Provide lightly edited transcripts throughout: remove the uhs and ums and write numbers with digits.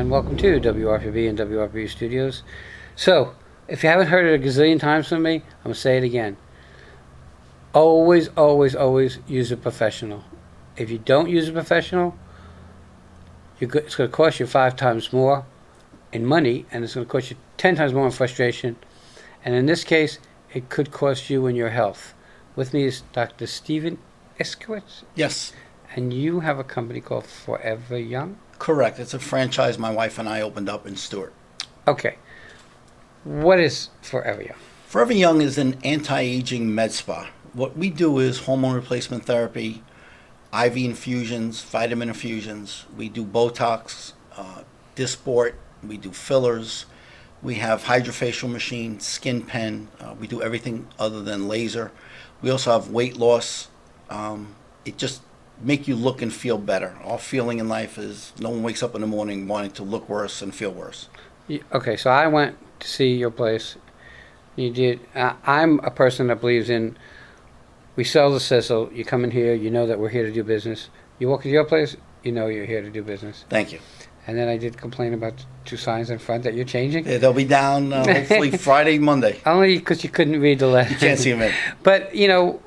and welcome to WRPB and WRPB Studios. So, if you haven't heard it a gazillion times from me, I'm going to say it again. Always, always, always use a professional. If you don't use a professional, it's going to cost you 5 times more in money, and it's going to cost you 10 times more in frustration. And in this case, it could cost you in your health. With me is Dr. Stephen Iscowitz. Yes. And you have a company called 4EverYoung? Correct. It's a franchise my wife and I opened up in Stuart. Okay. What is 4EverYoung? 4EverYoung is an anti-aging med spa. What we do is hormone replacement therapy, IV infusions, vitamin infusions. We do Botox, Dysport. We do fillers. We have hydrofacial machine, skin pen. We do everything other than laser. We also have weight loss. It just make you look and feel better. Our feeling in life is no one wakes up in the morning wanting to look worse and feel worse. Okay, so I went to see your place. You did. I'm a person that believes in we sell the sizzle. You come in here, you know that we're here to do business. You walk into your place, you know you're here to do business. Thank you. And then I did complain about 2 signs in front that you're changing. Yeah, they'll be down hopefully Friday, Monday. Only because you couldn't read the letter. You can't see them in. But, you know,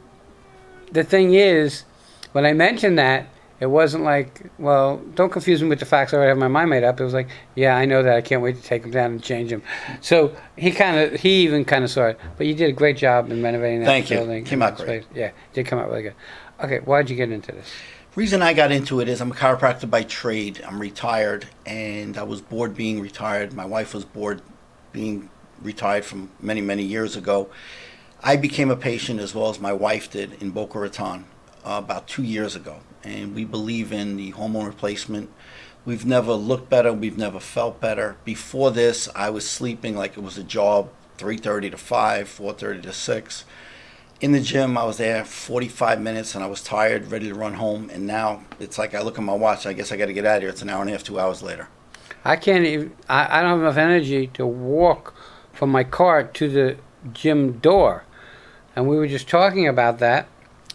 the thing is, when I mentioned that, it wasn't like, well, don't confuse me with the facts. I already have my mind made up. It was like, yeah, I know that. I can't wait to take them down and change them. So he even kind of saw it. But you did a great job in renovating that Thank you. building. Came out great. Yeah, did come out really good. Okay, why did you get into this? Reason I got into it is I'm a chiropractor by trade. I'm retired, and I was bored being retired. My wife was bored being retired from many, many years ago. I became a patient as well as my wife did in Boca Raton about 2 years ago, and we believe in the hormone replacement. We've never looked better. We've never felt better. Before this, I was sleeping like it was a job, 3:30 to 5, 4:30 to 6. In the gym, I was there 45 minutes, and I was tired, ready to run home. And now it's like I look at my watch. I guess I got to get out of here. It's an hour and a half, 2 hours later. I can't even. I don't have enough energy to walk from my car to the gym door. And we were just talking about that,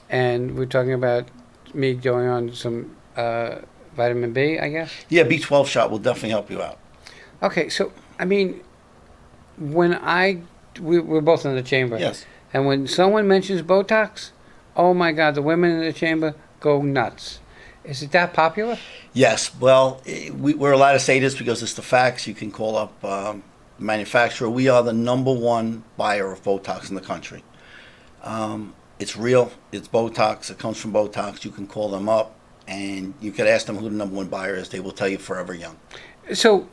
and we were talking about me going on some vitamin B, I guess. Yeah, B12 shot will definitely help you out. Okay, so I mean, when we're both in the chamber. Yes. And when someone mentions Botox, oh my God, the women in the chamber go nuts. Is it that popular? Yes. Well, we're allowed to say this because it's the facts. You can call up the manufacturer. We are the #1 buyer of Botox in the country. It's real. It's Botox. It comes from Botox. You can call them up, and you could ask them who the #1 buyer is. They will tell you 4EverYoung. So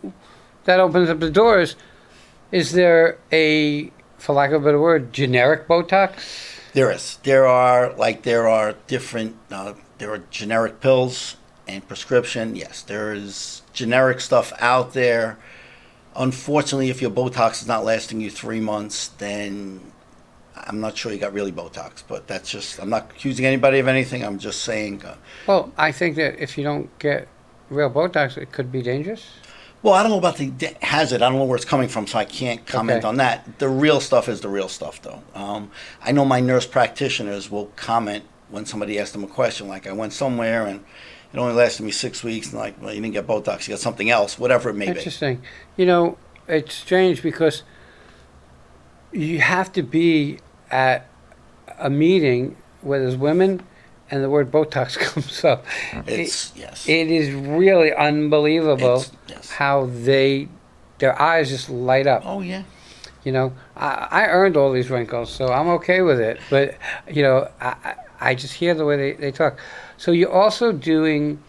that opens up the doors. Is there a, for lack of a better word, generic Botox? There is. There are different, there are generic pills and prescription. Yes, there is generic stuff out there. Unfortunately, if your Botox is not lasting you 3 months, then I'm not sure you got really Botox. But that's just, I'm not accusing anybody of anything. I'm just saying. Well, I think that if you don't get real Botox, it could be dangerous. Well, I don't know about the hazard. I don't know where it's coming from, so I can't comment on that. The real stuff is the real stuff, though. I know my nurse practitioners will comment when somebody asks them a question, like, I went somewhere and it only lasted me 6 weeks, and like, well, you didn't get Botox, you got something else, whatever it may be. Interesting. You know, it's strange because you have to be at a meeting where there's women and the word Botox comes up. Yes. It is really unbelievable yes. how their eyes just light up. Oh, yeah. You know, I earned all these wrinkles, so I'm okay with it. But, you know, I just hear the way they talk. So you're also doing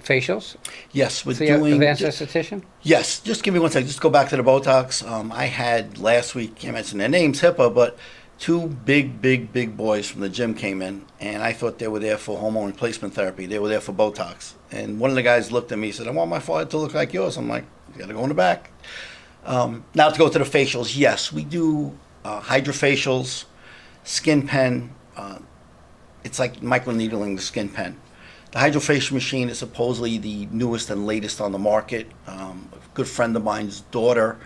facials? Yes, we're doing advanced advanced esthetician? Yes, just give me 1 second. Just go back to the Botox. I had last week, can't mention their names, HIPAA, but 2 big boys from the gym came in, and I thought they were there for hormone replacement therapy. They were there for Botox. And one of the guys looked at me and said, I want my forehead to look like yours. I'm like, you got to go in the back. Now to go to the facials, yes, we do hydrofacials, skin pen. It's like microneedling the skin pen. The hydrofacial machine is supposedly the newest and latest on the market. A good friend of mine's daughter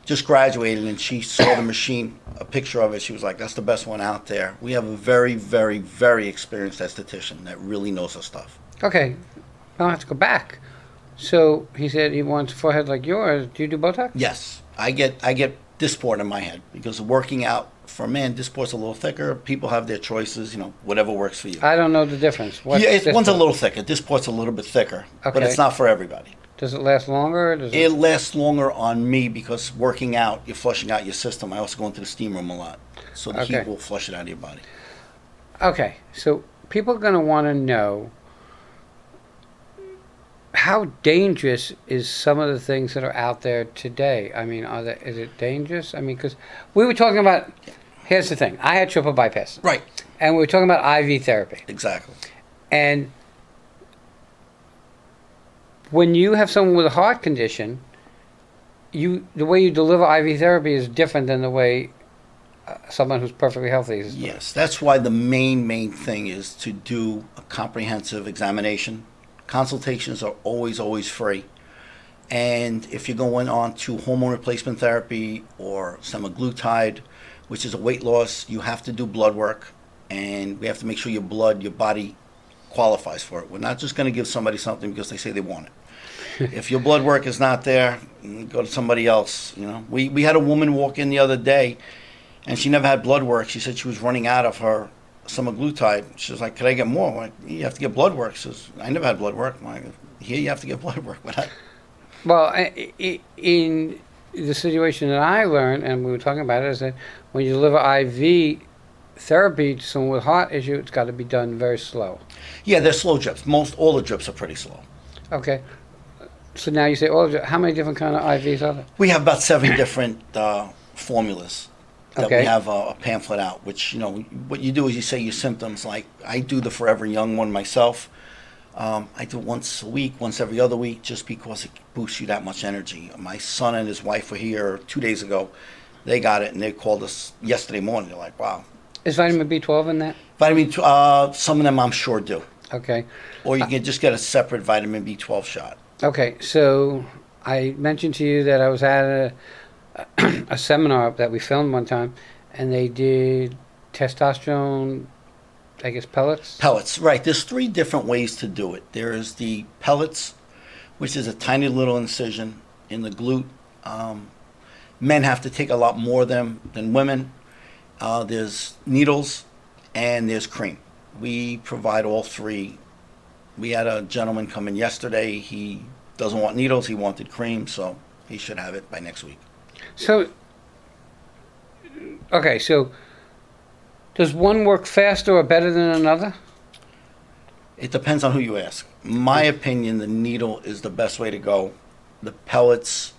just graduated, and she saw the machine, a picture of it. She was like, that's the best one out there. We have a very, very, very experienced esthetician that really knows her stuff. Okay, I don't have to go back. So he said he wants a forehead like yours. Do you do Botox? Yes, I get Dysport in my head because working out for men, Dysport's a little thicker. People have their choices, whatever works for you. I don't know the difference. What's One's a little thicker. Dysport's a little bit thicker, but Okay. it's not for everybody. Does it last longer? Or does It lasts longer on me because working out, you're flushing out your system. I also go into the steam room a lot, so the Okay. heat will flush it out of your body. Okay, so people are going to want to know how dangerous is some of the things that are out there today. I mean, is it dangerous? I mean, because we were talking about, here's the thing. I had triple bypass. Right. And we were talking about IV therapy. Exactly. And when you have someone with a heart condition, the way you deliver IV therapy is different than the way someone who's perfectly healthy is. Yes, that's why the main thing is to do a comprehensive examination. Consultations are always free. And if you're going on to hormone replacement therapy or semaglutide, which is a weight loss, you have to do blood work. And we have to make sure your body qualifies for it. We're not just going to give somebody something because they say they want it. If your blood work is not there, go to somebody else. We had a woman walk in the other day, and she never had blood work. She said she was running out of her semaglutide. She was like, "Could I get more?" I'm like, "You have to get blood work." She says, "I never had blood work." I'm like, "Here you have to get blood work." Well, in the situation that I learned, and we were talking about it, is that when you deliver IV therapy to someone with heart issue, it's got to be done very slow. Yeah, they're slow drips. All the drips are pretty slow. Okay. So now you say, how many different kind of IVs are there? We have about 7 different formulas that Okay. we have a pamphlet out, which, what you do is you say your symptoms. Like, I do the 4EverYoung one myself. I do it once a week, once every other week, just because it boosts you that much energy. My son and his wife were here 2 days ago. They got it, and they called us yesterday morning. They're like, wow. Is vitamin B12 in that? Some of them I'm sure do. Okay. Or you can just get a separate vitamin B12 shot. Okay, so I mentioned to you that I was at a seminar that we filmed one time, and they did testosterone, I guess, pellets? Pellets, right. There's 3 different ways to do it. There is the pellets, which is a tiny little incision in the glute. Men have to take a lot more than women. There's needles, and there's cream. We provide all 3. We had a gentleman come in yesterday. He doesn't want needles. He wanted cream, so he should have it by next week. So, okay, so does one work faster or better than another? It depends on who you ask. In my opinion, the needle is the best way to go. The pellets,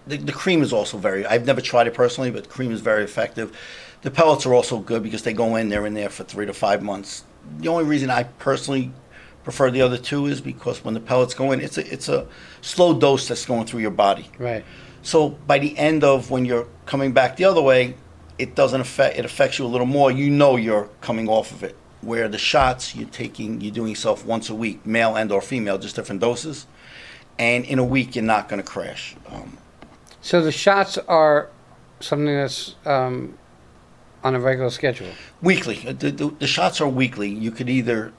the cream is also I've never tried it personally, but cream is very effective. The pellets are also good because they're in there for 3 to 5 months. The only reason I personally prefer the other 2 is because when the pellets go in, it's a slow dose that's going through your body. Right. So by the end of when you're coming back the other way, it affects you a little more. You're coming off of it. Where the shots you're doing yourself once a week, male and or female, just different doses. And in a week, you're not going to crash. So the shots are something that's on a regular schedule? Weekly. The shots are weekly.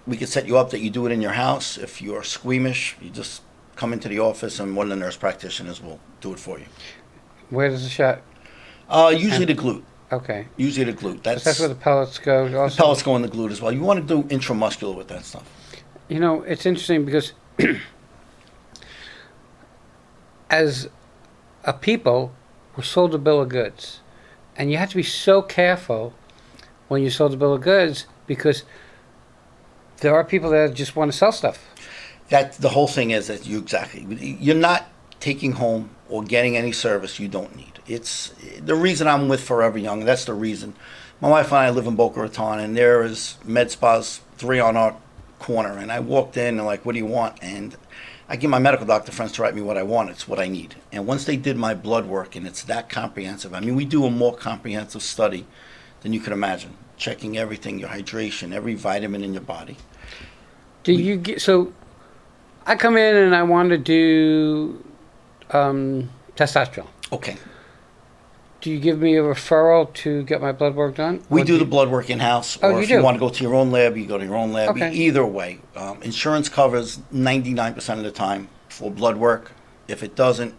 We could set you up that you do it in your house. If you're squeamish, you just come into the office and one of the nurse practitioners will do it for you. Where does the shot? Usually the glute. Okay. Usually the glute. That's where the pellets go. Also, the pellets go in the glute as well. You want to do intramuscular with that stuff. It's interesting because as a people, we're sold a bill of goods. And you have to be so careful when you're sold a bill of goods because there are people that just want to sell stuff. The whole thing is that you're not taking home or getting any service you don't need. It's the reason I'm with 4EverYoung. That's the reason. My wife and I live in Boca Raton, and there is med spas 3 on our corner. And I walked in and like, what do you want? And I get my medical doctor friends to write me what I want. It's what I need. And once they did my blood work, and it's that comprehensive. I mean, we do a more comprehensive study than you could imagine, checking everything, your hydration, every vitamin in your body. So I come in and I want to do testosterone. Okay. Do you give me a referral to get my blood work done? We do the blood work in-house, or if you want to go to your own lab, you go to your own lab. Okay. Either way. Insurance covers 99% of the time for blood work. If it doesn't,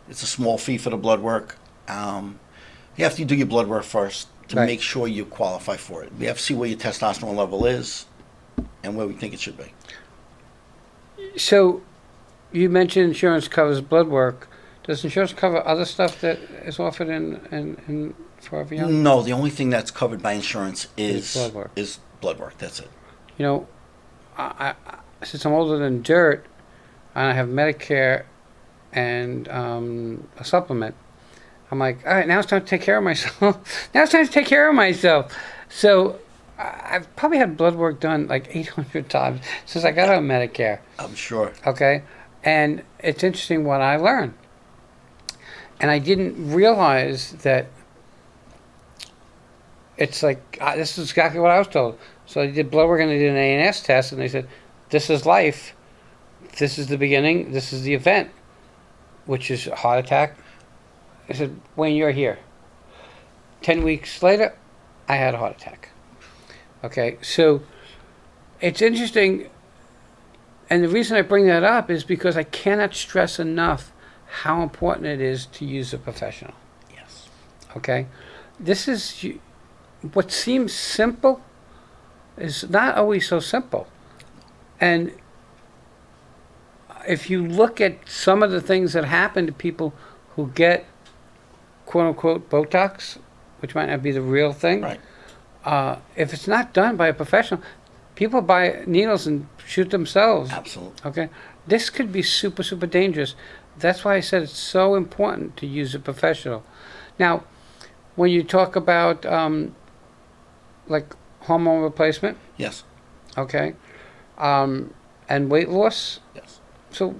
it's a small fee for the blood work. You have to do your blood work first to Right. make sure you qualify for it. We have to see where your testosterone level is and where we think it should be. So, you mentioned insurance covers blood work. Does insurance cover other stuff that is offered in 4EverYoung? No, the only thing that's covered by insurance Is blood work. is blood work. That's it. You know, since I'm older than dirt, and I have Medicare and a supplement, I'm like, all right, now it's time to take care of myself. Now it's time to take care of myself. So I've probably had blood work done like 800 times since I got on Medicare. I'm sure. Okay? And it's interesting what I learned. And I didn't realize that it's like, this is exactly what I was told. So I did blood work and I did an A&S test, and they said, this is life. This is the beginning. This is the event, which is a heart attack. I said, Wayne, you're here. 10 weeks later, I had a heart attack. Okay, so it's interesting. And the reason I bring that up is because I cannot stress enough how important it is to use a professional. Yes. Okay? This is what seems simple is not always so simple. And if you look at some of the things that happen to people who get quote unquote Botox, which might not be the real thing, Right. If it's not done by a professional, people buy needles and shoot themselves. Absolutely. Okay? This could be super, super dangerous. That's why I said it's so important to use a professional. Now, when you talk about like hormone replacement, Yes. okay, and weight loss. Yes. So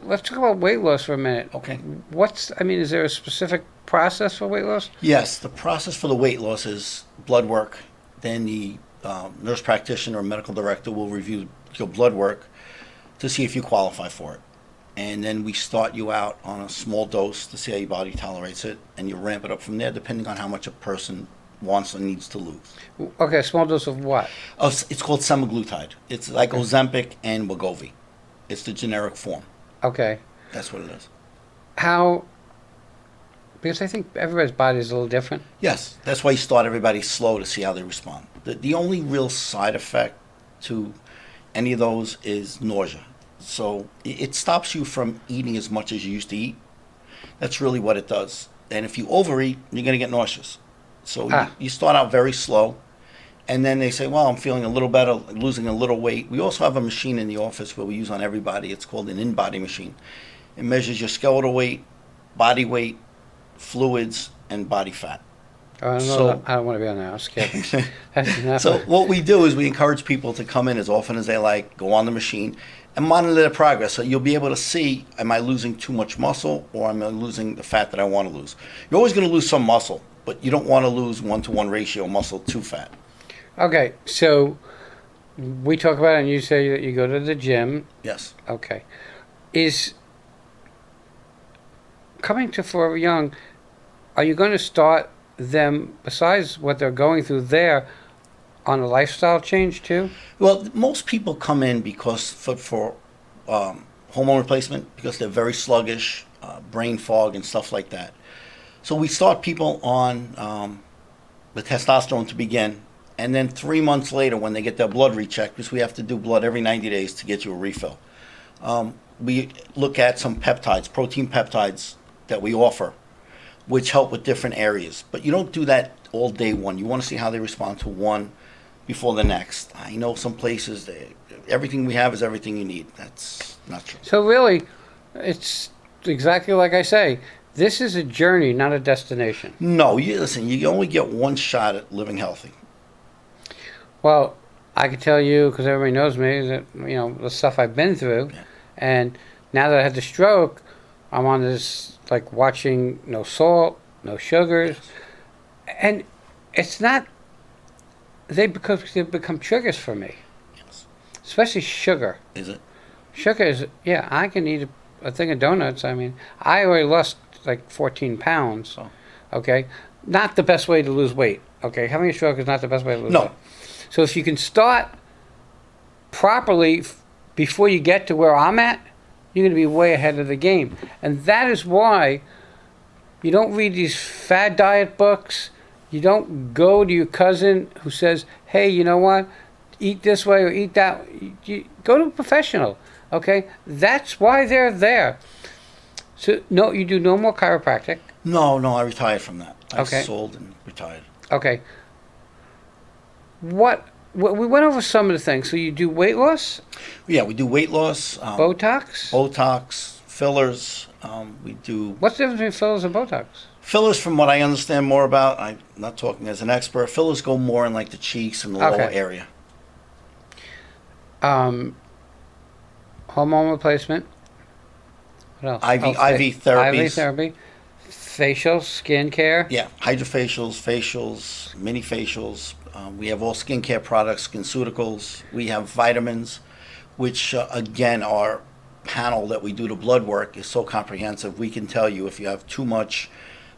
let's talk about weight loss for a minute. Okay. Is there a specific process for weight loss? Yes, the process for the weight loss is blood work. Then the nurse practitioner or medical director will review your blood work to see if you qualify for it. And then we start you out on a small dose to see how your body tolerates it, and you ramp it up from there depending on how much a person wants or needs to lose. Okay, a small dose of what? It's called semaglutide. It's like Ozempic and Wegovy. It's the generic form. Okay. That's what it is. How? Because I think everybody's body is a little different. Yes, that's why you start everybody slow to see how they respond. The only real side effect to any of those is nausea. So it stops you from eating as much as you used to eat. That's really what it does. And if you overeat, you're going to get nauseous. So you start out very slow, and then they say, well, I'm feeling a little better, losing a little weight. We also have a machine in the office where we use on everybody. It's called an in-body machine. It measures your skeletal weight, body weight, fluids, and body fat. I don't want to be on that. I'm scared. That's enough. So what we do is we encourage people to come in as often as they like, go on the machine, and monitor their progress. So you'll be able to see, am I losing too much muscle, or am I losing the fat that I want to lose? You're always going to lose some muscle, but you don't want to lose 1-to-1 ratio muscle to fat. Okay, so we talk about it, and you say that you go to the gym. Yes. Okay. Is coming to 4EverYoung, are you going to start them, besides what they're going through there, on a lifestyle change too? Well, most people come in because for hormone replacement, because they're very sluggish, brain fog and stuff like that. So we start people on the testosterone to begin, and then 3 months later when they get their blood rechecked, because we have to do blood every 90 days to get you a refill, we look at some peptides, protein peptides that we offer, which help with different areas. But you don't do that all day one. You want to see how they respond to one before the next. I know some places, everything we have is everything you need. That's not true. So really, it's exactly like I say, this is a journey, not a destination. No, listen, you only get one shot at living healthy. Well, I can tell you, because everybody knows me, that the stuff I've been through, and now that I had the stroke, I'm on this, like, watching no salt, no sugars, and it's not, they've become triggers for me, especially sugar. Is it? Sugar is, I can eat a thing of donuts. I mean, I already lost like 14 pounds, okay? Not the best way to lose weight, okay? Having a stroke is not the best way to lose weight. So if you can start properly before you get to where I'm at, you're going to be way ahead of the game. And that is why you don't read these fad diet books. You don't go to your cousin who says, hey, you know what? Eat this way or eat that. You go to a professional, okay? That's why they're there. So, no, you do no more chiropractic. No, I retired from that. I Okay. sold and retired. Okay. What we went over some of the things. So you do weight loss, Yeah, we do weight loss, Botox. fillers. We do What's the difference between fillers and Botox? fillers, from what I understand more about. I'm not talking as an expert. Fillers go more in like the cheeks and the lower Okay. area. Hormone replacement. What else? IV therapies. IV therapy. Facial, skin care. Yeah, hydrofacials, facials, mini facials. We have all skincare products, SkinCeuticals. We have vitamins, which again, our panel that we do the blood work is so comprehensive. We can tell you if you have too much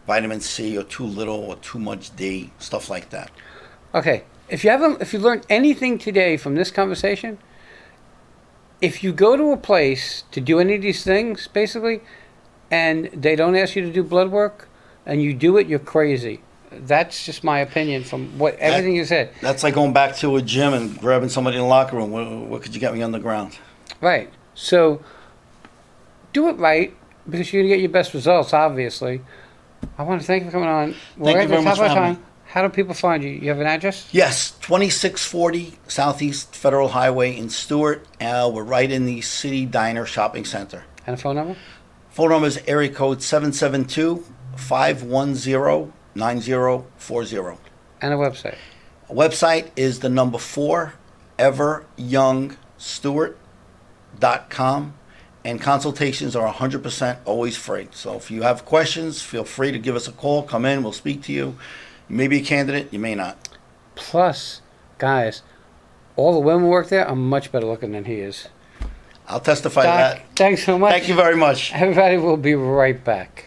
vitamin C or too little or too much D, stuff like that. Okay. If you learned anything today from this conversation, if you go to a place to do any of these things, basically, and they don't ask you to do blood work, and you do it, you're crazy. That's just my opinion from everything you said. That's like going back to a gym and grabbing somebody in the locker room. What could you get me on the ground? Right. So do it right because you're going to get your best results, obviously. I want to thank you for coming on. Thank you very much for having me. How do people find you? You have an address? Yes, 2640 Southeast Federal Highway in Stuart. We're right in the City Diner Shopping Center. And a phone number? Phone number is area code 772-510-9040. And a website? Website is the number 4EverYoungStuart.com. And consultations are 100% always free. So if you have questions, feel free to give us a call. Come in, we'll speak to you. You may be a candidate, you may not. Plus, guys, all the women who work there are much better looking than he is. I'll testify to Doc, that. thanks so much. Thank you very much. Everybody will be right back.